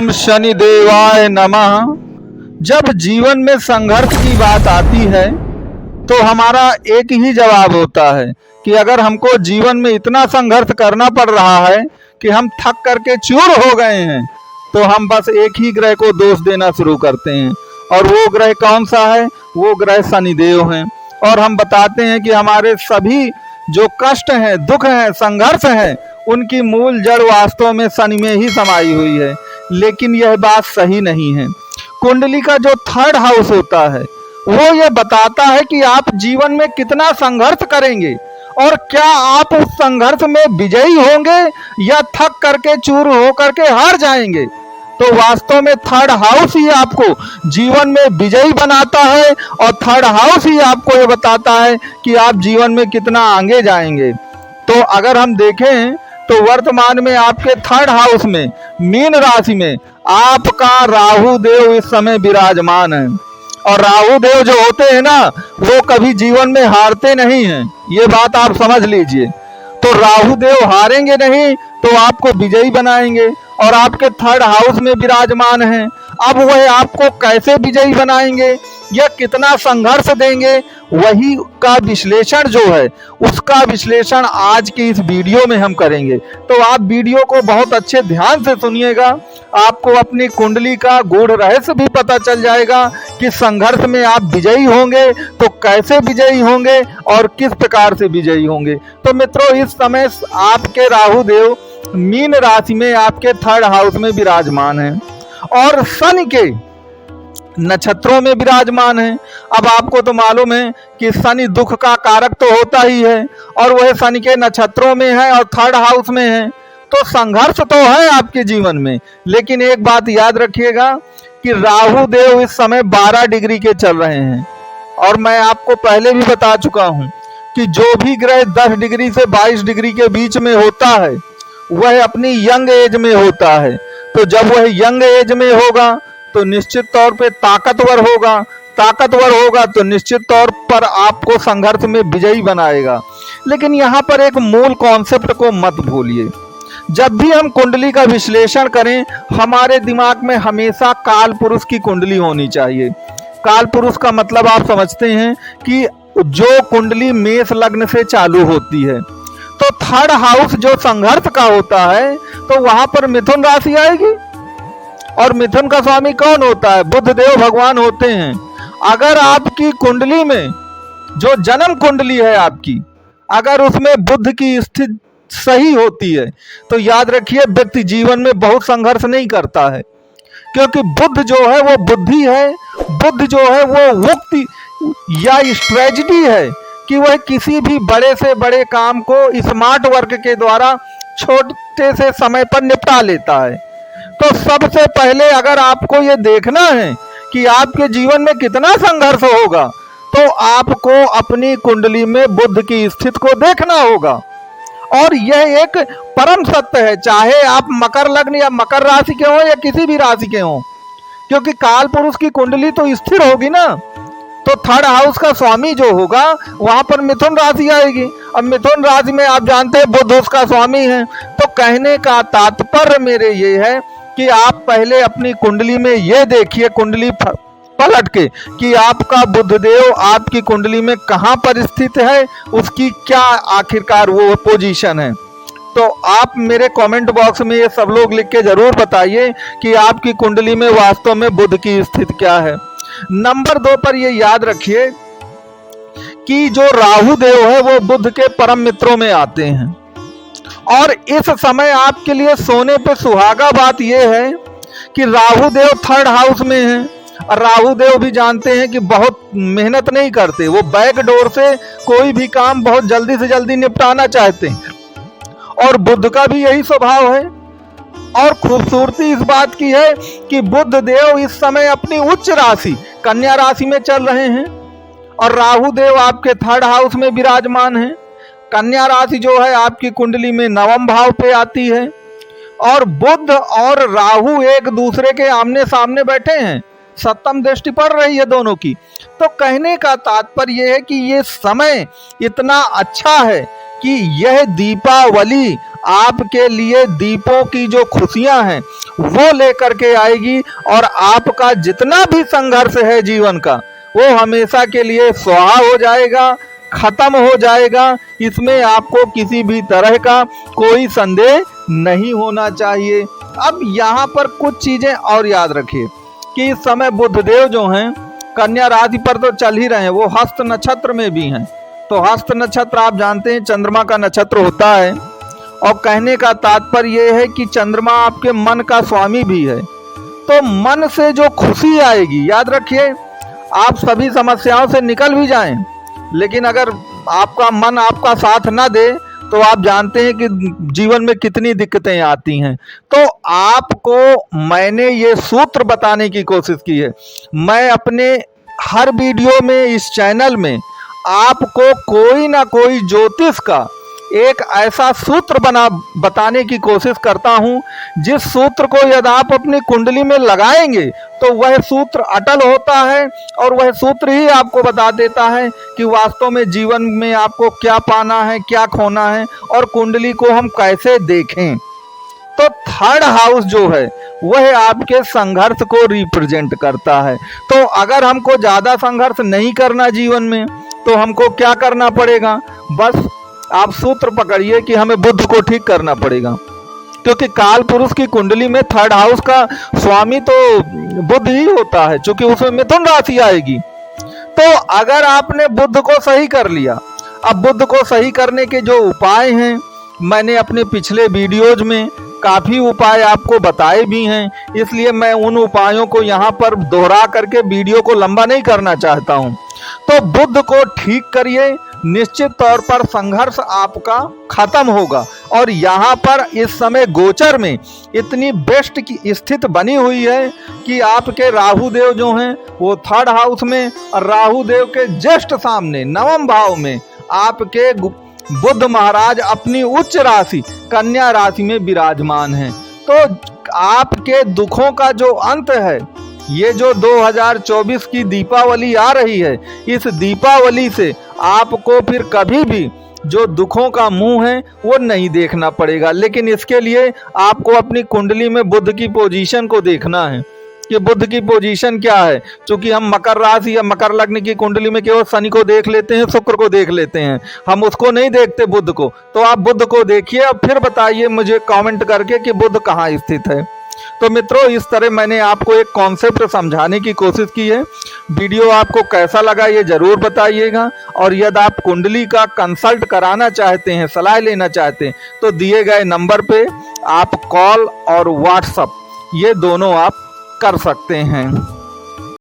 ओम शनि देवाय नमः। जब जीवन में संघर्ष की बात आती है तो हमारा एक ही जवाब होता है कि अगर हमको जीवन में इतना संघर्ष करना पड़ रहा है कि हम थक करके चूर हो गए हैं तो हम बस एक ही ग्रह को दोष देना शुरू करते हैं। और वो ग्रह कौन सा है? वो ग्रह शनिदेव हैं। और हम बताते हैं कि हमारे सभी जो कष्ट हैं, दुख हैं, संघर्ष हैं, उनकी मूल जड़ वास्तव में शनि में ही समाई हुई है। लेकिन यह बात सही नहीं है। कुंडली का जो थर्ड हाउस होता है वो ये बताता है कि आप जीवन में कितना संघर्ष करेंगे और क्या आप उस संघर्ष में विजयी होंगे या थक करके चूर हो करके हार जाएंगे। तो वास्तव में थर्ड हाउस ही आपको जीवन में विजयी बनाता है और थर्ड हाउस ही आपको ये बताता है कि आप जीवन में कितना आगे जाएंगे। तो अगर हम देखें तो वर्तमान में आपके थर्ड हाउस में मीन राशि में आपका राहु देव इस समय विराजमान है। और राहु देव जो होते हैं ना, वो कभी जीवन में हारते नहीं हैं, ये बात आप समझ लीजिए। तो राहु देव हारेंगे नहीं तो आपको विजयी बनाएंगे और आपके थर्ड हाउस में विराजमान हैं। अब वह आपको कैसे विजयी बनाएंगे या कितना संघर्ष देंगे, वही का विश्लेषण जो है उसका विश्लेषण आज की इस वीडियो में हम करेंगे। तो आप वीडियो को बहुत अच्छे ध्यान से सुनिएगा, आपको अपनी कुंडली का गूढ़ रहस्य भी पता चल जाएगा कि संघर्ष में आप विजयी होंगे तो कैसे विजयी होंगे और किस प्रकार से विजयी होंगे। तो मित्रों, इस समय आपके राहु देव मीन राशि में आपके थर्ड हाउस में विराजमान है और शनि के नक्षत्रों में विराजमान है। अब आपको तो मालूम है कि शनि दुख का कारक तो होता ही है और वह शनि के नक्षत्रों में है और थर्ड हाउस में है। तो संघर्ष तो है आपके जीवन में, लेकिन एक बात याद रखिएगा कि राहु देव इस समय 12 डिग्री के चल रहे हैं। और मैं आपको पहले भी बता चुका हूं कि जो भी ग्रह 10 डिग्री से 22 डिग्री के बीच में होता है वह अपनी यंग एज में होता है। तो जब वह यंग एज में होगा तो निश्चित तौर पे ताकतवर होगा तो निश्चित तौर पर आपको संघर्ष में विजयी बनाएगा। लेकिन यहाँ पर एक मूल कॉन्सेप्ट को मत भूलिए, जब भी हम कुंडली का विश्लेषण करें हमारे दिमाग में हमेशा काल पुरुष की कुंडली होनी चाहिए। काल पुरुष का मतलब आप समझते हैं कि जो कुंडली मेष लग्न से चालू होती है, तो थर्ड हाउस जो संघर्ष का होता है तो वहां पर मिथुन राशि आएगी। और मिथुन का स्वामी कौन होता है? बुध देव भगवान होते हैं। अगर आपकी कुंडली में जो जन्म कुंडली है आपकी, अगर उसमें बुध की स्थिति सही होती है तो याद रखिए व्यक्ति जीवन में बहुत संघर्ष नहीं करता है, क्योंकि बुध जो है वो बुद्धि है, बुध जो है वो मुक्ति या स्ट्रेटजी है कि वह किसी भी बड़े से बड़े काम को स्मार्ट वर्क के द्वारा छोटे से समय पर निपटा लेता है। तो सबसे पहले अगर आपको ये देखना है कि आपके जीवन में कितना संघर्ष होगा तो आपको अपनी कुंडली में बुध की स्थिति को देखना होगा। और यह एक परम सत्य है, चाहे आप मकर लग्न या मकर राशि के हो या किसी भी राशि के हो, क्योंकि काल पुरुष की कुंडली तो स्थिर होगी ना। तो थर्ड हाउस का स्वामी जो होगा वहां पर मिथुन राशि आएगी। अब मिथुन राशि में आप जानते हैं बुध उसका स्वामी है। तो कहने का तात्पर्य मेरे ये है कि आप पहले अपनी कुंडली में ये देखिए, कुंडली पलट के, कि आपका बुधदेव आपकी कुंडली में कहाँ पर स्थित है, उसकी क्या आखिरकार वो पोजीशन है। तो आप मेरे कमेंट बॉक्स में ये सब लोग लिख के जरूर बताइए कि आपकी कुंडली में वास्तव में बुध की स्थिति क्या है। नंबर 2 पर ये याद रखिए कि जो राहु देव है वो बुध के परम मित्रों में आते हैं। और इस समय आपके लिए सोने पे सुहागा बात यह है कि राहु देव थर्ड हाउस में है। और राहु देव भी जानते हैं कि बहुत मेहनत नहीं करते, वो बैक डोर से कोई भी काम बहुत जल्दी से जल्दी निपटाना चाहते हैं। और बुध का भी यही स्वभाव है। और खूबसूरती इस बात की है कि बुध देव इस समय अपनी उच्च राशि कन्या राशि में चल रहे हैं और राहु देव आपके थर्ड हाउस में विराजमान है। कन्या राशि जो है आपकी कुंडली में 9वें भाव पे आती है और बुध और राहु एक दूसरे के आमने सामने बैठे हैं, 7वीं दृष्टि पड़ रही है दोनों की। तो कहने का तात्पर्य यह है कि ये समय इतना अच्छा है कि यह दीपावली आपके लिए दीपों की जो खुशियां हैं वो लेकर के आएगी और आपका जितना भी संघर्ष है जीवन का वो हमेशा के लिए स्वाहा हो जाएगा, खत्म हो जाएगा। इसमें आपको किसी भी तरह का कोई संदेह नहीं होना चाहिए। अब यहाँ पर कुछ चीजें और याद रखिए कि इस समय बुधदेव जो हैं कन्या राशि पर तो चल ही रहे हैं, वो हस्त नक्षत्र में भी हैं। तो हस्त नक्षत्र आप जानते हैं चंद्रमा का नक्षत्र होता है और कहने का तात्पर्य यह है कि चंद्रमा आपके मन का स्वामी भी है। तो मन से जो खुशी आएगी, याद रखिए आप सभी समस्याओं से निकल भी जाएं, लेकिन अगर आपका मन आपका साथ ना दे तो आप जानते हैं कि जीवन में कितनी दिक्कतें आती हैं। तो आपको मैंने ये सूत्र बताने की कोशिश की है। मैं अपने हर वीडियो में इस चैनल में आपको कोई ना कोई ज्योतिष का एक ऐसा सूत्र बताने की कोशिश करता हूं जिस सूत्र को यदि आप अपनी कुंडली में लगाएंगे तो वह सूत्र अटल होता है और वह सूत्र ही आपको बता देता है कि वास्तव में जीवन में आपको क्या पाना है, क्या खोना है और कुंडली को हम कैसे देखें। तो थर्ड हाउस जो है वह आपके संघर्ष को रिप्रेजेंट करता है। तो अगर हमको ज्यादा संघर्ष नहीं करना जीवन में तो हमको क्या करना पड़ेगा, बस आप सूत्र पकड़िए कि हमें बुध को ठीक करना पड़ेगा, क्योंकि काल पुरुष की कुंडली में थर्ड हाउस का स्वामी तो बुध ही होता है, क्योंकि उसमें मिथुन राशि आएगी। तो अगर आपने बुध को सही कर लिया, अब बुध को सही करने के जो उपाय हैं मैंने अपने पिछले वीडियोज में काफी उपाय आपको बताए भी हैं, इसलिए मैं उन उपायों को यहाँ पर दोहरा करके वीडियो को लंबा नहीं करना चाहता हूँ। तो बुध को ठीक करिए, निश्चित तौर पर संघर्ष आपका खत्म होगा। और यहाँ पर इस समय गोचर में इतनी बेस्ट की स्थिति बनी हुई है कि आपके राहु देव जो हैं वो थर्ड हाउस में और राहु देव के जस्ट सामने नवम भाव में आपके बुध महाराज अपनी उच्च राशि कन्या राशि में विराजमान हैं। तो आपके दुखों का जो अंत है, ये जो 2024 की दीपावली आ रही है, इस दीपावली से आपको फिर कभी भी जो दुखों का मुंह है वो नहीं देखना पड़ेगा। लेकिन इसके लिए आपको अपनी कुंडली में बुध की पोजीशन को देखना है कि बुध की पोजीशन क्या है। क्योंकि हम मकर राशि या मकर लग्न की कुंडली में केवल शनि को देख लेते हैं, शुक्र को देख लेते हैं, हम उसको नहीं देखते बुध को। तो आप बुध को देखिए और फिर बताइए मुझे कमेंट करके कि बुध कहाँ स्थित है। तो मित्रों, इस तरह मैंने आपको एक कॉन्सेप्ट समझाने की कोशिश की है। वीडियो आपको कैसा लगा ये जरूर बताइएगा। और यदि आप कुंडली का कंसल्ट कराना चाहते हैं, सलाह लेना चाहते हैं, तो दिए गए नंबर पे आप कॉल और व्हाट्सएप ये दोनों आप कर सकते हैं।